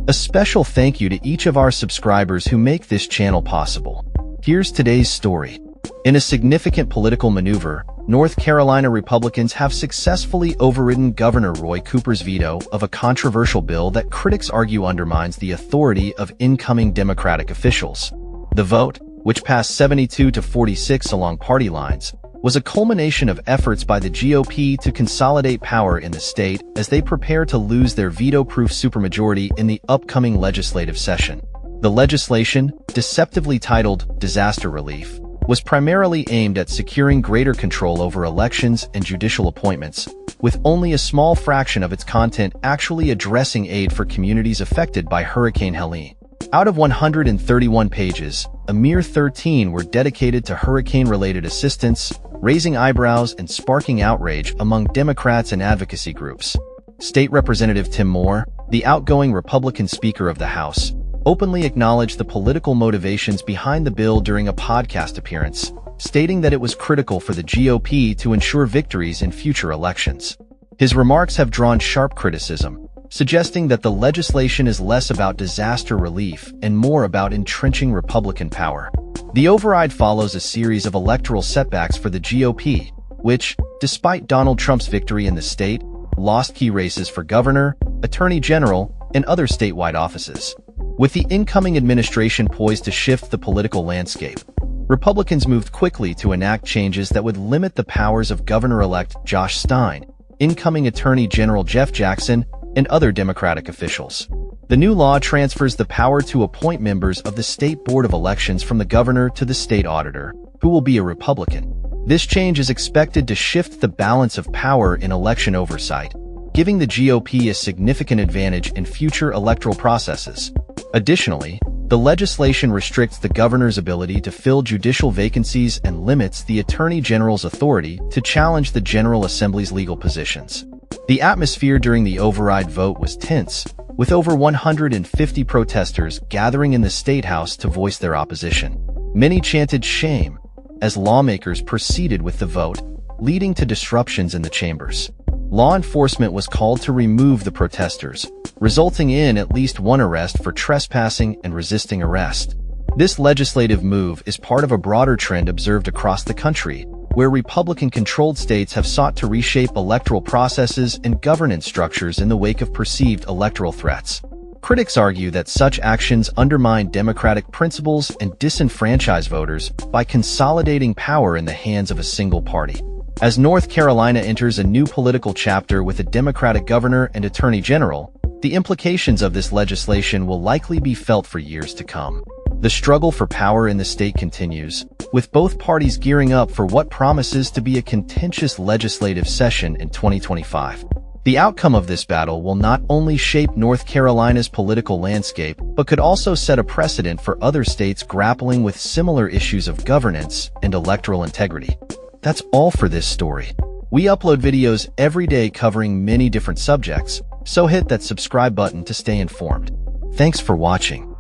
A special thank you to each of our subscribers who make this channel possible. Here's today's story. In a significant political maneuver, North Carolina Republicans have successfully overridden Governor Roy Cooper's veto of a controversial bill that critics argue undermines the authority of incoming Democratic officials. The vote, which passed 72-46 along party lines, was a culmination of efforts by the GOP to consolidate power in the state as they prepare to lose their veto-proof supermajority in the upcoming legislative session. The legislation, deceptively titled Disaster Relief, was primarily aimed at securing greater control over elections and judicial appointments, with only a small fraction of its content actually addressing aid for communities affected by Hurricane Helene. Out of 131 pages, a mere 13 were dedicated to hurricane-related assistance, raising eyebrows and sparking outrage among Democrats and advocacy groups. State Representative Tim Moore, the outgoing Republican Speaker of the House, openly acknowledged the political motivations behind the bill during a podcast appearance, stating that it was critical for the GOP to ensure victories in future elections. His remarks have drawn sharp criticism, suggesting that the legislation is less about disaster relief and more about entrenching Republican power. The override follows a series of electoral setbacks for the GOP, which, despite Donald Trump's victory in the state, lost key races for governor, attorney general, and other statewide offices. With the incoming administration poised to shift the political landscape, Republicans moved quickly to enact changes that would limit the powers of Governor-elect Josh Stein, incoming Attorney General Jeff Jackson, and other Democratic officials. The new law transfers the power to appoint members of the State Board of Elections from the governor to the state auditor, who will be a Republican. This change is expected to shift the balance of power in election oversight, giving the GOP a significant advantage in future electoral processes. Additionally, the legislation restricts the governor's ability to fill judicial vacancies and limits the Attorney General's authority to challenge the General Assembly's legal positions. The atmosphere during the override vote was tense, with over 150 protesters gathering in the State House to voice their opposition. Many chanted "shame" as lawmakers proceeded with the vote, leading to disruptions in the chambers. Law enforcement was called to remove the protesters, resulting in at least one arrest for trespassing and resisting arrest. This legislative move is part of a broader trend observed across the country, where Republican-controlled states have sought to reshape electoral processes and governance structures in the wake of perceived electoral threats. Critics argue that such actions undermine democratic principles and disenfranchise voters by consolidating power in the hands of a single party. As North Carolina enters a new political chapter with a Democratic governor and attorney general, the implications of this legislation will likely be felt for years to come. The struggle for power in the state continues, with both parties gearing up for what promises to be a contentious legislative session in 2025. The outcome of this battle will not only shape North Carolina's political landscape, but could also set a precedent for other states grappling with similar issues of governance and electoral integrity. That's all for this story. We upload videos every day covering many different subjects, so hit that subscribe button to stay informed. Thanks for watching.